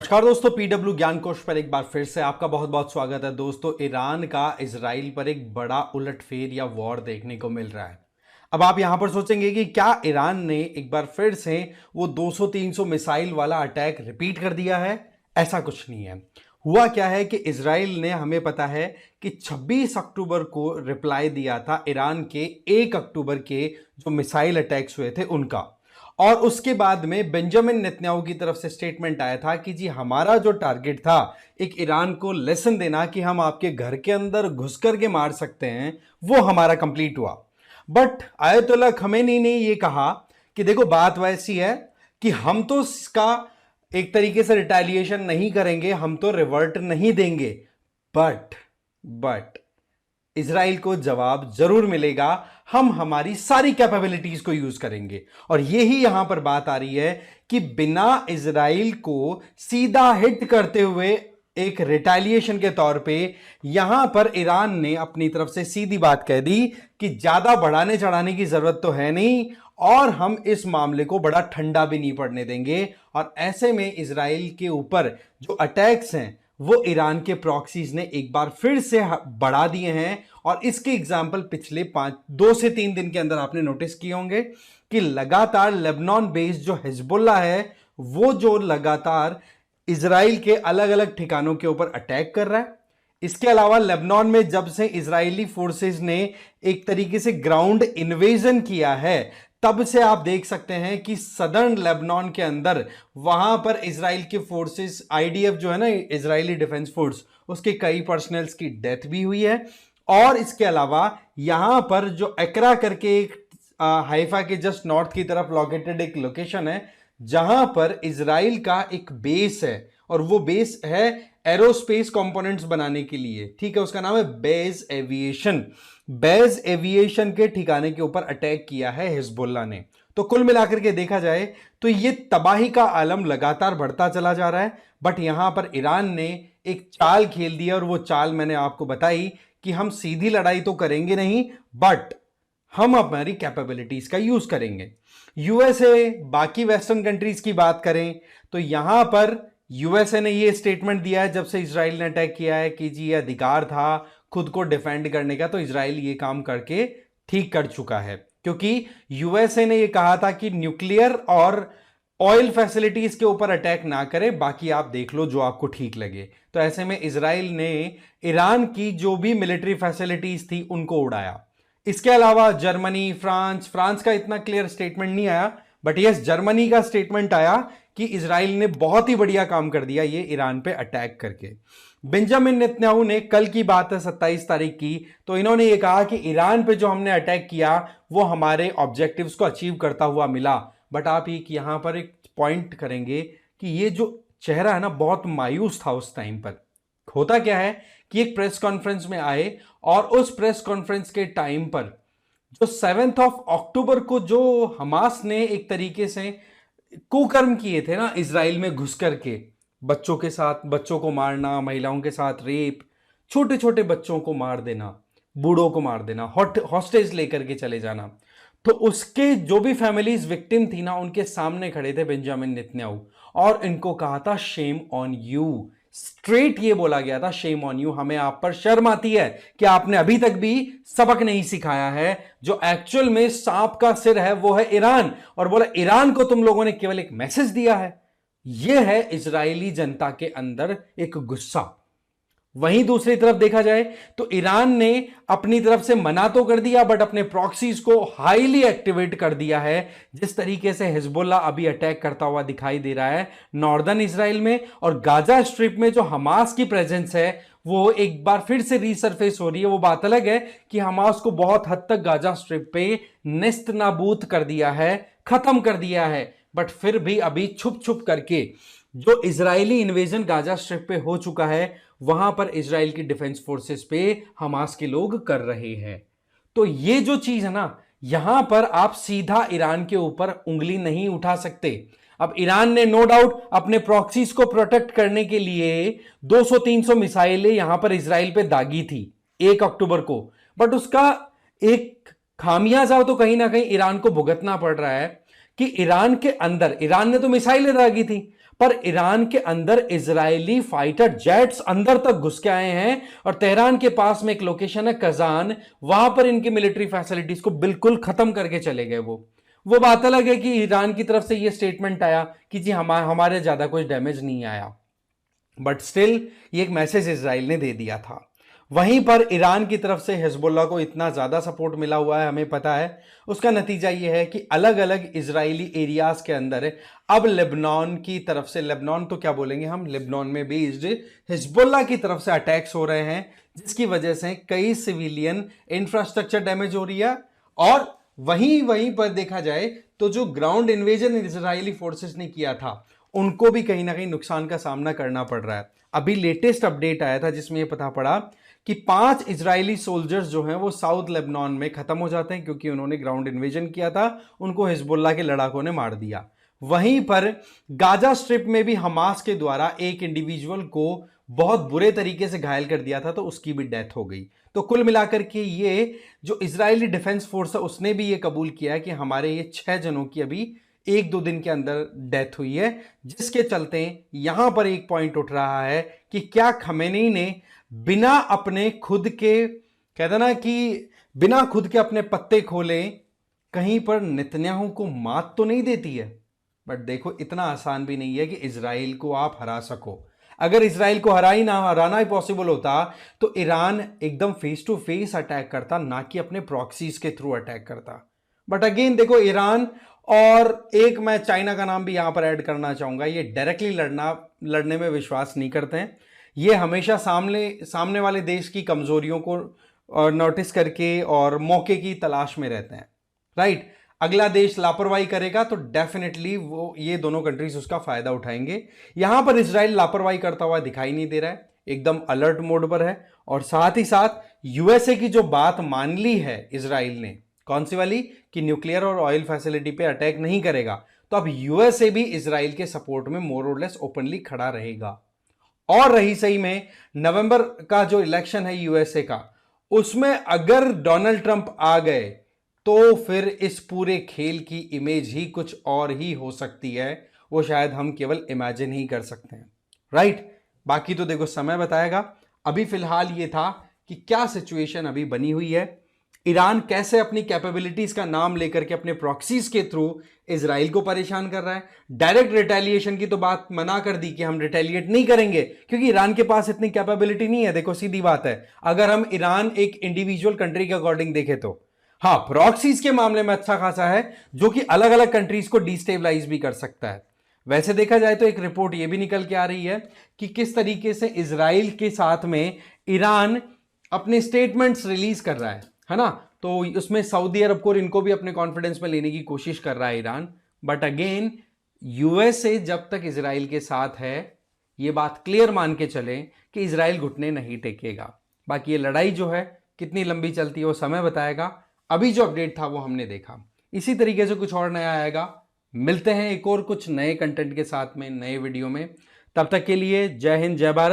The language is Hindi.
नमस्कार दोस्तों, पीडब्ल्यू ज्ञान कोश पर एक बार फिर से आपका बहुत बहुत स्वागत है। दोस्तों, ईरान का इजराइल पर एक बड़ा उलटफेर या वॉर देखने को मिल रहा है। अब आप यहां पर सोचेंगे कि क्या ईरान ने एक बार फिर से वो 200-300 मिसाइल वाला अटैक रिपीट कर दिया है? ऐसा कुछ नहीं है। हुआ क्या है कि इजराइल ने, हमें पता है कि 26 अक्टूबर को रिप्लाई दिया था ईरान के 1 अक्टूबर के जो मिसाइल अटैक्स हुए थे उनका। और उसके बाद में बेंजामिन नेतन्याहू की तरफ से स्टेटमेंट आया था कि जी हमारा जो टारगेट था एक ईरान को लेसन देना कि हम आपके घर के अंदर घुस करके मार सकते हैं, वो हमारा कंप्लीट हुआ। बट आयतुल्लाह खमेनी ने ये कहा कि देखो बात वैसी है कि हम तो इसका एक तरीके से रिटेलिएशन नहीं करेंगे, हम तो रिवर्ट नहीं देंगे, बट इजराइल को जवाब जरूर मिलेगा। हम हमारी सारी कैपेबिलिटीज को यूज करेंगे। और यही यहां पर बात आ रही है कि बिना इजराइल को सीधा हिट करते हुए एक रिटेलिएशन के तौर पे यहां पर ईरान ने अपनी तरफ से सीधी बात कह दी कि ज्यादा बढ़ाने चढ़ाने की जरूरत तो है नहीं और हम इस मामले को बड़ा ठंडा भी नहीं पड़ने देंगे। और ऐसे में इजराइल के ऊपर जो अटैक्स हैं वो ईरान के प्रॉक्सीज ने एक बार फिर से बढ़ा दिए हैं। और इसके एग्जाम्पल पिछले 2 से 3 दिन के अंदर आपने नोटिस किए होंगे कि लगातार लेबनान बेस्ड जो हिजबुल्लाह है वो जो लगातार इजराइल के अलग अलग ठिकानों के ऊपर अटैक कर रहा है। इसके अलावा लेबनान में जब से इजरायली फोर्सेस ने एक तरीके से ग्राउंड इन्वेजन किया है, तब से आप देख सकते हैं कि सदर्न लेबनान के अंदर वहां पर इजराइल के फोर्सेस, आईडीएफ जो है ना, इजरायली डिफेंस फोर्स, उसके कई पर्सनल्स की डेथ भी हुई है। और इसके अलावा यहां पर जो एकरा करके एक हाइफा के जस्ट नॉर्थ की तरफ लोकेटेड एक लोकेशन है जहां पर इजराइल का एक बेस है, और वो बेस है एरोस्पेस कंपोनेंट्स बनाने के लिए। ठीक है, उसका नाम है बेज एविएशन। बेज एविएशन के ठिकाने के ऊपर अटैक किया है हिजबुल्लाह ने। तो कुल मिलाकर के देखा जाए तो ये तबाही का आलम लगातार बढ़ता चला जा रहा है। बट यहां पर ईरान ने एक चाल खेल दिया, और वो चाल मैंने आपको बताई कि हम सीधी लड़ाई तो करेंगे नहीं, बट हम हमारी कैपेबिलिटीज का यूज करेंगे। यूएसए, बाकी वेस्टर्न कंट्रीज की बात करें तो यहां पर यूएसए ने यह स्टेटमेंट दिया है जब से इजराइल ने अटैक किया है कि जी ये अधिकार था खुद को डिफेंड करने का, तो इजराइल ये काम करके ठीक कर चुका है। क्योंकि यूएसए ने यह कहा था कि न्यूक्लियर और ऑयल फैसिलिटीज के ऊपर अटैक ना करे, बाकी आप देख लो जो आपको ठीक लगे। तो ऐसे में इजराइल ने ईरान की जो भी मिलिट्री फैसिलिटीज थी उनको उड़ाया। इसके अलावा जर्मनी, फ्रांस का इतना क्लियर स्टेटमेंट नहीं आया, बट यस जर्मनी का स्टेटमेंट आया कि इजराइल ने बहुत ही बढ़िया काम कर दिया ये ईरान पे अटैक करके। बेंजामिन नेतन्याहू ने, कल की बात है 27 तारीख की, तो इन्होंने ये कहा कि ईरान पे जो हमने अटैक किया वो हमारे ऑब्जेक्टिव्स को अचीव करता हुआ मिला। बट आप एक यहां पर एक पॉइंट करेंगे कि ये जो चेहरा है ना बहुत मायूस था उस टाइम पर। होता क्या है कि एक प्रेस कॉन्फ्रेंस में आए, और उस प्रेस कॉन्फ्रेंस के टाइम पर जो 7 अक्टूबर को जो हमास ने एक तरीके से कुकर्म किए थे ना इजराइल में घुस करके, बच्चों के साथ, बच्चों को मारना, महिलाओं के साथ रेप, छोटे छोटे बच्चों को मार देना, बूढ़ों को मार देना, हॉस्टेज लेकर के चले जाना, तो उसके जो भी फैमिलीज विक्टिम थी ना उनके सामने खड़े थे बेंजामिन नेतन्याहू, और इनको कहा था शेम ऑन यू। स्ट्रेट ये बोला गया था, शेम ऑन यू, हमें आप पर शर्म आती है कि आपने अभी तक भी सबक नहीं सिखाया है। जो एक्चुअल में सांप का सिर है वो है ईरान, और बोला ईरान को तुम लोगों ने केवल एक मैसेज दिया है। यह है इजरायली जनता के अंदर एक गुस्सा। वहीं दूसरी तरफ देखा जाए तो ईरान ने अपनी तरफ से मना तो कर दिया, बट अपने प्रॉक्सीज को हाईली एक्टिवेट कर दिया है। जिस तरीके से हिजबुल्लाह अभी अटैक करता हुआ दिखाई दे रहा है नॉर्दर्न इजराइल में, और गाजा स्ट्रिप में जो हमास की प्रेजेंस है वो एक बार फिर से रीसरफेस हो रही है। वो बात अलग है कि हमास को बहुत हद तक गाजा स्ट्रिप पे नेस्त नाबूद कर दिया है, खत्म कर दिया है, बट फिर भी अभी छुप छुप करके जो इजरायली इन्वेजन गाजा स्ट्रिप पे हो चुका है वहां पर इजराइल की डिफेंस फोर्सेस पे हमास के लोग कर रहे हैं। तो ये जो चीज है ना, यहां पर आप सीधा ईरान के ऊपर उंगली नहीं उठा सकते। अब ईरान ने नो डाउट अपने प्रॉक्सीज को प्रोटेक्ट करने के लिए 200-300 मिसाइलें यहां पर इजराइल पे दागी थी 1 अक्टूबर को, बट उसका एक खामियाजा तो कहीं ना कहीं ईरान को भुगतना पड़ रहा है कि ईरान के अंदर, ईरान ने तो मिसाइलें दागी थी, पर ईरान के अंदर इजरायली फाइटर जेट्स अंदर तक घुस के आए हैं और तेहरान के पास में एक लोकेशन है कजान, वहां पर इनकी मिलिट्री फैसिलिटीज को बिल्कुल खत्म करके चले गए। वो बात अलग है कि ईरान की तरफ से यह स्टेटमेंट आया कि जी हमारे ज्यादा कुछ डैमेज नहीं आया, बट स्टिल ये एक मैसेज इजराइल ने दे दिया था। वहीं पर ईरान की तरफ से हिजबुल्लाह को इतना ज्यादा सपोर्ट मिला हुआ है, हमें पता है। उसका नतीजा यह है कि अलग अलग इजरायली एरियाज के अंदर अब लेबनान की तरफ से, लेबनान तो क्या बोलेंगे हम, लेबनान में बेस्ड हिजबुल्लाह की तरफ से अटैक्स हो रहे हैं, जिसकी वजह से कई सिविलियन इंफ्रास्ट्रक्चर डैमेज हो रही है। और वहीं पर देखा जाए तो जो ग्राउंड इन्वेजन इजरायली फोर्सेस ने किया था, उनको भी कहीं ना कहीं नुकसान का सामना करना पड़ रहा है। अभी लेटेस्ट अपडेट आया था जिसमें यह पता पड़ा कि 5 इजरायली सोल्जर्स जो हैं वो साउथ लेबनान में खत्म हो जाते हैं, क्योंकि उन्होंने ग्राउंड इन्वेजन किया था, उनको हिजबुल्लाह के लड़ाकों ने मार दिया। वहीं पर गाजा स्ट्रिप में भी हमास के द्वारा एक इंडिविजुअल को बहुत बुरे तरीके से घायल कर दिया था, तो उसकी भी डेथ हो गई। तो कुल मिलाकर के ये जो इजरायली डिफेंस फोर्स है उसने भी ये कबूल किया है कि हमारे ये 6 जनों की अभी 1-2 दिन के अंदर डेथ हुई है, जिसके चलते यहां पर एक पॉइंट उठ रहा है कि क्या खमेनी ने बिना अपने खुद के, कहते ना कि बिना खुद के अपने पत्ते खोले कहीं पर नेतन्याहू को मात तो नहीं देती है। बट देखो इतना आसान भी नहीं है कि इजराइल को आप हरा सको। अगर इजराइल को हराना ही पॉसिबल होता तो ईरान एकदम फेस टू फेस अटैक करता, ना कि अपने प्रॉक्सीज के थ्रू अटैक करता। बट अगेन देखो ईरान, और एक मैं चाइना का नाम भी यहां पर ऐड करना चाहूंगा, ये डायरेक्टली लड़ने में विश्वास नहीं करते हैं। ये हमेशा सामने वाले देश की कमजोरियों को नोटिस करके और मौके की तलाश में रहते हैं, राइट। अगला देश लापरवाही करेगा तो डेफिनेटली वो ये दोनों कंट्रीज उसका फायदा उठाएंगे। यहां पर इजराइल लापरवाही करता हुआ दिखाई नहीं दे रहा है, एकदम अलर्ट मोड पर है। और साथ ही साथ यूएसए की जो बात मान ली है इजराइल ने, कौन सी वाली, कि न्यूक्लियर और ऑयल फैसिलिटी पे अटैक नहीं करेगा, तो अब यूएसए भी इजराइल के सपोर्ट में मोर और लेस ओपनली खड़ा रहेगा। और रही सही में नवंबर का जो इलेक्शन है यूएसए का, उसमें अगर डोनाल्ड ट्रंप आ गए तो फिर इस पूरे खेल की इमेज ही कुछ और ही हो सकती है, वो शायद हम केवल इमेजिन ही कर सकते हैं, राइट। बाकी तो देखो समय बताएगा। अभी फिलहाल ये था कि क्या सिचुएशन अभी बनी हुई है, ईरान कैसे अपनी कैपेबिलिटीज का नाम लेकर के अपने प्रॉक्सीज के थ्रू इजराइल को परेशान कर रहा है। डायरेक्ट रिटेलिएशन की तो बात मना कर दी कि हम रिटेलिएट नहीं करेंगे, क्योंकि ईरान के पास इतनी कैपेबिलिटी नहीं है। देखो सीधी बात है, अगर हम ईरान एक इंडिविजुअल कंट्री के अकॉर्डिंग देखें तो हाँ, प्रॉक्सीज के मामले में अच्छा खासा है, जो कि अलग अलग कंट्रीज को डिस्टेबलाइज भी कर सकता है। वैसे देखा जाए तो एक रिपोर्ट यह भी निकल के आ रही है कि किस तरीके से इजराइल के साथ में ईरान अपने स्टेटमेंट्स रिलीज कर रहा है ना। तो उसमें सऊदी अरब को, इनको भी अपने कॉन्फिडेंस में लेने की कोशिश कर रहा है ईरान। बट अगेन यूएसए जब तक इजराइल के साथ है, ये बात क्लियर मान के चले कि इजराइल घुटने नहीं टेकेगा। बाकी ये लड़ाई जो है कितनी लंबी चलती है वो समय बताएगा। अभी जो अपडेट था वो हमने देखा, इसी तरीके से कुछ और नया आएगा। मिलते हैं एक और कुछ नए कंटेंट के साथ में, नए वीडियो में। तब तक के लिए जय हिंद, जय भारत।